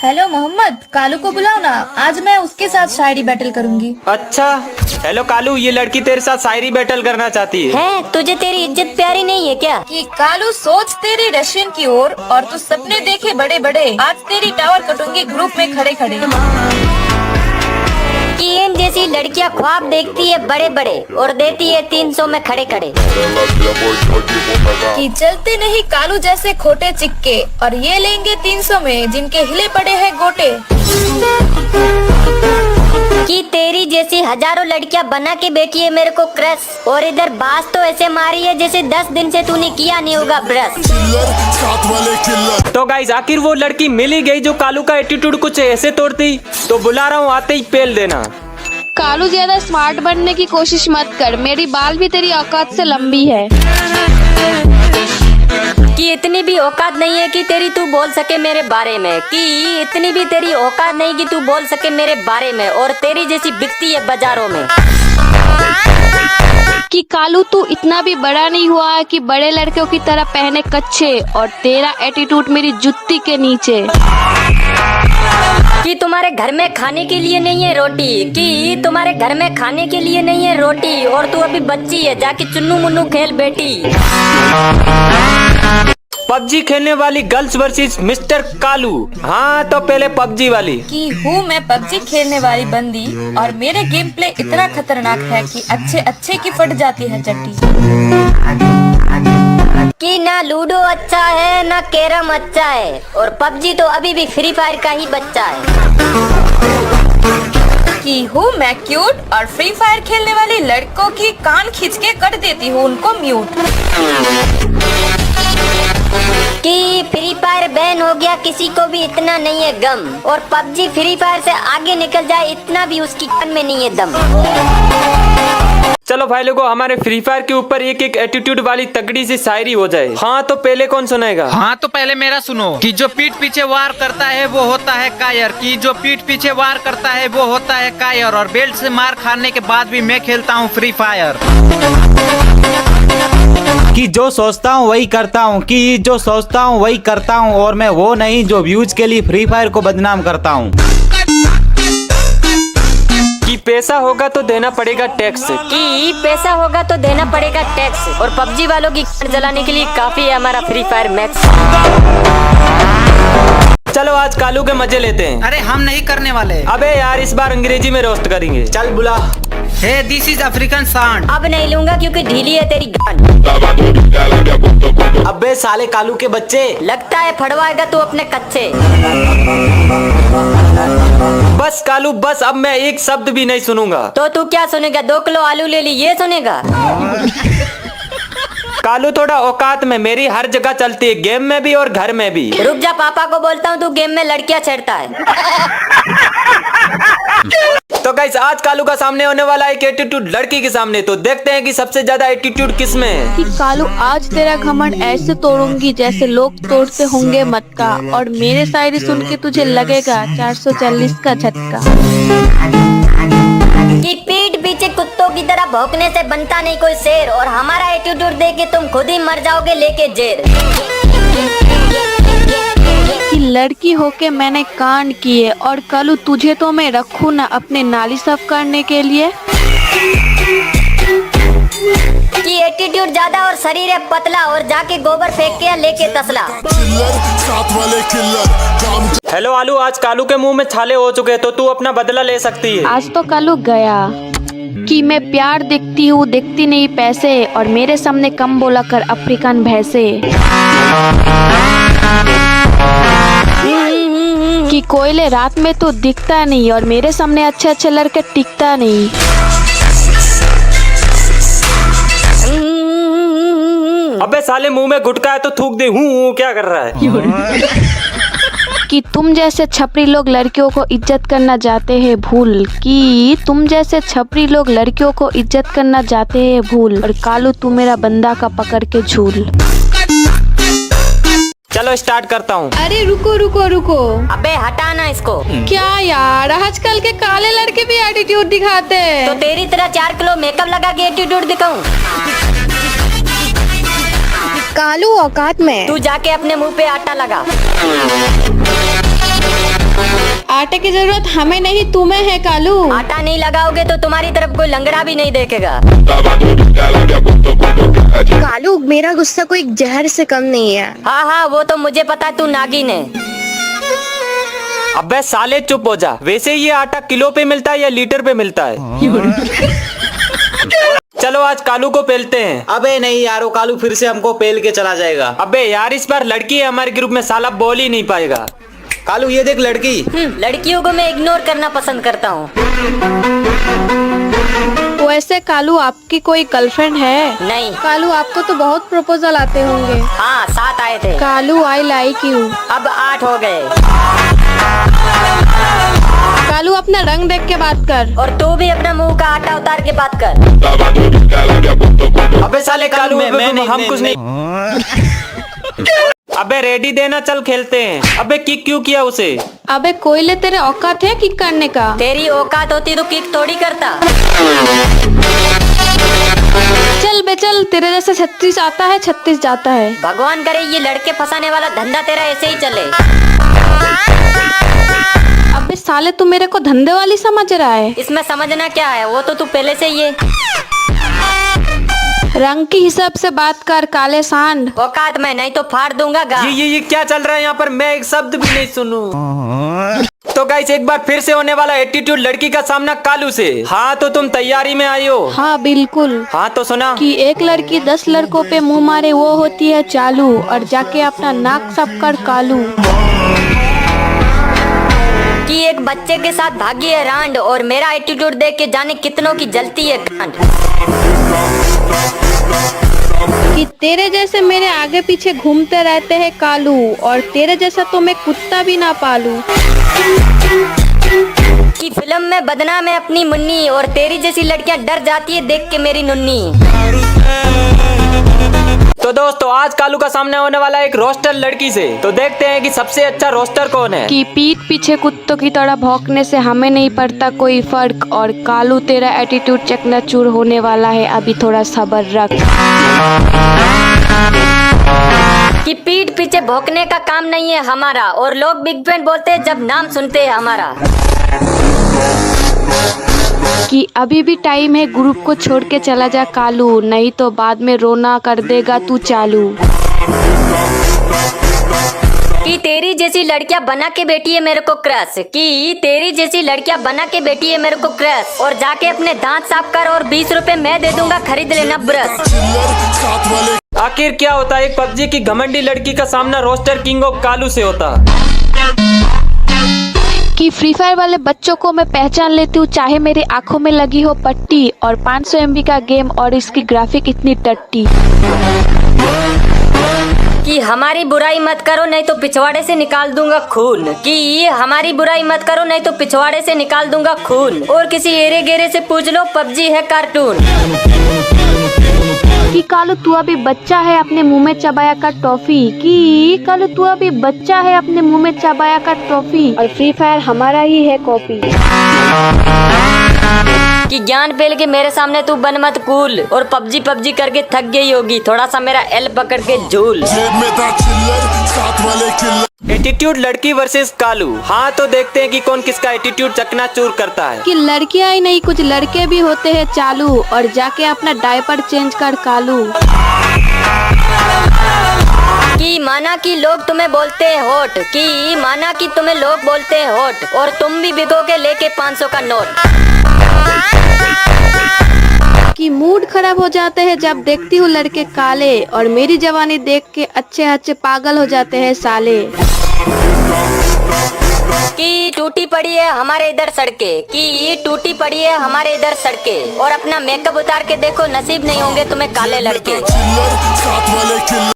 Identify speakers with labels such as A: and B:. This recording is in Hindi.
A: हेलो मोहम्मद, कालू को बुलाओ ना, आज मैं उसके साथ शायरी बैटल करूंगी।
B: अच्छा। हेलो कालू, ये लड़की तेरे साथ शायरी बैटल करना चाहती है।
C: तुझे तेरी इज्जत प्यारी नहीं है क्या?
A: कि कालू सोच तेरी रशियन की ओर और तू सपने देखे बड़े बड़े, आज तेरी टावर कटूंगी ग्रुप में खड़े खड़े।
C: कि इन जैसी लड़कियां ख्वाब देखती है बड़े बड़े और देती है 300 में खड़े खड़े।
A: कि चलते नहीं कालू जैसे खोटे चिक्के और ये लेंगे 300 में जिनके हिले पड़े हैं गोटे।
C: कि तेरी जैसी हजारों लड़कियां बना के बैठी है मेरे को क्रश, और इधर बास तो ऐसे मारी है जैसे 10 दिन से तूने किया नहीं होगा ब्रश।
B: तो गाइस, आखिर वो लड़की मिल ही गई जो कालू का एटीट्यूड कुछ ऐसे तोड़ती। तो बुला रहा हूँ, आते ही पेल देना।
D: कालू ज्यादा स्मार्ट बनने की कोशिश मत कर, मेरी बाल भी तेरी औकात से लंबी है।
C: कि इतनी भी औकात नहीं है कि तेरी तू बोल सके मेरे बारे में, कि इतनी भी तेरी औकात नहीं कि तू बोल सके मेरे बारे में, और तेरी जैसी बिकती है बाजारों में।
D: कि कालू तू इतना भी बड़ा नहीं हुआ है कि बड़े लड़कों की तरह पहने कच्चे, और तेरा एटीट्यूड मेरी जुत्ती के नीचे।
C: कि तुम्हारे घर में खाने के लिए नहीं है रोटी, कि तुम्हारे घर में खाने के लिए नहीं है रोटी, और तू अभी बच्ची है, जाके चुन्नू मुन्नू खेल बेटी।
B: पबजी खेलने वाली गर्ल्स वर्सेस मिस्टर कालू। हाँ, तो पहले पबजी वाली।
A: कि हूँ मैं पबजी खेलने वाली बंदी और मेरे गेम प्ले इतना खतरनाक है कि अच्छे अच्छे की फट जाती है चट्टी।
C: कि ना लूडो अच्छा है ना कैरम अच्छा है, और पबजी तो अभी भी फ्री फायर का ही बच्चा है।
A: कि हूँ मैं क्यूट और फ्री फायर खेलने वाली लड़कों की कान खींच के कर देती हूँ उनको म्यूट।
C: कि फ्री फायर बैन हो गया किसी को भी इतना नहीं है गम, और पबजी फ्री फायर से आगे निकल जाए इतना भी उसकी कान में नहीं है दम।
B: चलो भाई लोगों, हमारे फ्री फायर के ऊपर एक एक एटीट्यूड वाली तगड़ी सी शायरी हो जाए। हाँ, तो पहले कौन सुनाएगा?
E: हाँ, तो पहले मेरा सुनो। कि जो पीठ पीछे वार करता है वो होता है कायर, कि जो पीठ पीछे वार करता है वो होता है कायर, और बेल्ट से मार खाने के बाद भी मैं खेलता हूँ फ्री फायर।
F: कि जो सोचता हूँ वही करता हूँ, कि जो सोचता हूँ वही करता हूँ, और मैं वो नहीं जो व्यूज के लिए फ्री फायर को बदनाम करता हूँ।
B: कि पैसा होगा तो देना पड़ेगा टैक्स,
C: कि पैसा होगा तो देना पड़ेगा टैक्स, और पबजी वालों की जलाने के लिए काफी है हमारा फ्री फायर मैक्स।
B: चलो आज कालू के मजे लेते हैं।
E: अरे हम नहीं करने वाले।
B: अबे यार, इस बार अंग्रेजी में रोस्ट करेंगे। चल बुला।
E: हे दिस इज अफ्रीकन सांड।
C: अब नहीं लूंगा क्योंकि ढीली है तेरी गांड।
F: अबे साले कालू के बच्चे,
C: लगता है फड़वाएगा तू अपने कच्चे।
B: बस कालू बस, अब मैं एक शब्द भी नहीं सुनूंगा।
C: तो तू क्या सुनेगा? 2 किलो आलू ले ली, ये सुनेगा?
B: कालू थोड़ा औकात में, मेरी हर जगह चलती है, गेम में भी और घर में भी।
C: रुक जा, पापा को बोलता हूँ, तू गेम में लड़कियां छेड़ता है।
B: तो गाइस, आज कालू का सामने होने वाला एक एटीट्यूड लड़की के सामने। तो देखते हैं कि सबसे ज्यादा एटीट्यूड किस में है।
D: कि कालू आज तेरा घमंड ऐसे तोड़ूंगी जैसे लोग तोड़ते होंगे मटका, और मेरे शायरी सुन के तुझे लगेगा 440 का झटका।
C: कि पीठ पीछे कुत्तों की तरह भौंकने से बनता नहीं कोई शेर, और हमारा एटीट्यूड देख के तुम खुद ही मर जाओगे लेके जेर।
D: कि लड़की होके मैंने कांड किए, और कालू तुझे तो मैं रखूँ ना अपने नाली साफ करने के लिए।
C: कि एटीट्यूड ज्यादा और शरीर है पतला, और जाके गोबर फेंक के लेके तसला।
B: हेलो आलू, आज कालू के मुंह में छाले हो चुके हैं, तो तू अपना बदला ले सकती है।
D: आज तो कालू गया। कि मैं प्यार देखती हूँ देखती नहीं पैसे, और मेरे सामने कम बोला कर अफ्रीकन भैंसे। कि कोयले रात में तो दिखता नहीं, और मेरे सामने अच्छे अच्छे लड़के टिकता नहीं।
B: अबे साले, मुंह में गुटका है तो थूक दे। हूँ क्या कर रहा है?
D: कि तुम जैसे छपरी लोग लड़कियों को इज्जत करना जाते हैं भूल, कि तुम जैसे छपरी लोग लड़कियों को इज्जत करना जाते हैं भूल, और कालू तू मेरा बंदा का पकड़ के झूल।
B: चलो स्टार्ट करता हूँ।
G: अरे रुको रुको रुको,
C: अबे हटाना इसको।
G: क्या यार, आजकल के काले लड़के भी एटीट्यूड दिखाते हैं।
C: तो तेरी तरह 4 किलो मेकअप लगा के एटीट्यूड दिखाऊं?
G: कालू औकात में।
C: तू जाके अपने मुंह पे आटा लगा।
G: आटे की जरूरत हमें नहीं तुम्हें है कालू।
C: आटा नहीं लगाओगे तो तुम्हारी तरफ कोई लंगड़ा भी नहीं देखेगा।
H: कालू मेरा गुस्सा कोई जहर से कम नहीं है।
C: हाँ हाँ वो तो मुझे पता है, तू नागिन है।
B: अबे साले चुप हो जा। वैसे ये आटा किलो पे मिलता है या लीटर पे मिलता है? चलो आज कालू को पेलते हैं।
F: अबे नहीं यारो, कालू फिर से हमको पेल के चला जाएगा।
B: अबे यार इस बार लड़की है हमारे ग्रुप में, साला बोल ही नहीं पाएगा।
F: कालू ये देख लड़की।
C: लड़कियों को मैं इग्नोर करना पसंद करता हूँ।
G: वैसे कालू आपकी कोई गर्लफ्रेंड है?
C: नहीं।
G: कालू आपको तो बहुत प्रपोजल आते होंगे।
C: हाँ 7 आए थे।
G: Kalu I like you.
C: अब 8 हो गए।
G: कालू अपना रंग देख के बात कर।
C: और तू भी अपना मुंह का आटा उतार के बात कर।
B: अबे साले कालू
F: मैं
B: हम कुछ नहीं। अबे रेडी देना, चल खेलते हैं। अबे किक क्यों किया उसे?
G: अबे कोयले तेरे औकात है किक करने का?
C: तेरी औकात होती तो किक थोड़ी करता।
G: चल बे चल, तेरे जैसे 36 आता है 36 जाता है।
C: भगवान करे ये लड़के फंसाने वाला धंधा तेरा ऐसे ही चले।
G: अबे साले तू मेरे को धंधे वाली समझ रहा है?
C: इसमें समझना क्या है, वो तो तू पहले से ही है।
G: रंग के हिसाब से बात कर काले सांड।
C: औकात में नहीं तो फाड़ दूंगा गा।
B: ये क्या चल रहा है यहाँ पर? मैं एक शब्द भी नहीं सुनूं। तो गाइस एक बार फिर से होने वाला एटीट्यूड लड़की का सामना कालू से। हाँ तो तुम तैयारी में आई हो?
G: हाँ बिल्कुल।
B: हाँ तो सुना
G: कि एक लड़की 10 लड़कों पे मुंह मारे वो होती है चालू, और जाके अपना नाक सब कर कालू।
C: कि एक बच्चे के साथ भागी है रांड, और मेरा एटीट्यूड देख के जाने कितनों की जलती है गांड।
G: कि तेरे जैसे मेरे आगे पीछे घूमते रहते हैं कालू, और तेरे जैसा तो मैं कुत्ता भी ना पालू।
C: कि फिल्म में बदनाम है अपनी मुन्नी, और तेरी जैसी लड़कियां डर जाती है देख के मेरी नुन्नी।
B: तो दोस्तों आज कालू का सामना होने वाला है एक रोस्टर लड़की से। तो देखते हैं कि सबसे अच्छा रोस्टर कौन है।
D: कि पीठ पीछे कुत्तों की तरह भौंकने से हमें नहीं पड़ता कोई फर्क, और कालू तेरा एटीट्यूड चकनाचूर होने वाला है, अभी थोड़ा सब्र रख।
C: कि पीठ पीछे भौंकने का काम नहीं है हमारा, और लोग बिग फैन बोलते हैं जब नाम सुनते हैं हमारा।
D: कि अभी भी टाइम है, ग्रुप को छोड़ के चला जा कालू, नहीं तो बाद में रोना कर देगा तू चालू।
C: कि तेरी जैसी लड़कियां बना के बेटी है मेरे को क्रश। कि तेरी जैसी लड़कियां बना के बेटी है मेरे को क्रश, और जाके अपने दांत साफ कर, और 20 रुपए मैं दे दूंगा, खरीद लेना ब्रश।
B: आखिर क्या होता है एक पबजी की घमंडी लड़की का सामना रोस्टर किंग ऑफ कालू से होता?
D: कि फ्री फायर वाले बच्चों को मैं पहचान लेती हूँ, चाहे मेरी आंखों में लगी हो पट्टी, और 500 MB का गेम और इसकी ग्राफिक इतनी टट्टी।
C: कि हमारी बुराई मत करो नहीं तो पिछवाड़े से निकाल दूंगा खून। कि हमारी बुराई मत करो नहीं तो पिछवाड़े से निकाल दूंगा खून, और किसी एरे गेरे से पूछ लो पबजी है कार्टून।
D: कि कालू तू अभी बच्चा है, अपने मुंह में चबाया का टॉफी। कि कालू तू अभी बच्चा है, अपने मुंह में चबाया का टॉफी, और फ्री फायर हमारा ही है कॉपी।
C: कि ज्ञान पेल के मेरे सामने तू बन मत कूल, और पबजी पबजी करके थक गई होगी, थोड़ा सा मेरा एल पकड़ के झूल।
B: एटीट्यूड लड़की वर्सेस कालू। हाँ तो देखते हैं कि कौन किसका एटीट्यूड चकनाचूर करता है।
G: कि लड़कियां ही नहीं कुछ लड़के भी होते हैं चालू, और जाके अपना डायपर चेंज कर कालू।
C: कि माना कि लोग तुम्हें बोलते हैं होट। कि माना कि तुम्हें लोग बोलते हैं होट, और तुम भी भिगो के लेके 500 का नोट।
G: कि मूड खराब हो जाते हैं जब देखती हूँ लड़के काले, और मेरी जवानी देख के अच्छे अच्छे पागल हो जाते हैं साले।
C: कि टूटी पड़ी है हमारे इधर सड़के। कि टूटी पड़ी है हमारे इधर सड़के, और अपना मेकअप उतार के देखो, नसीब नहीं होंगे तुम्हें काले लड़के।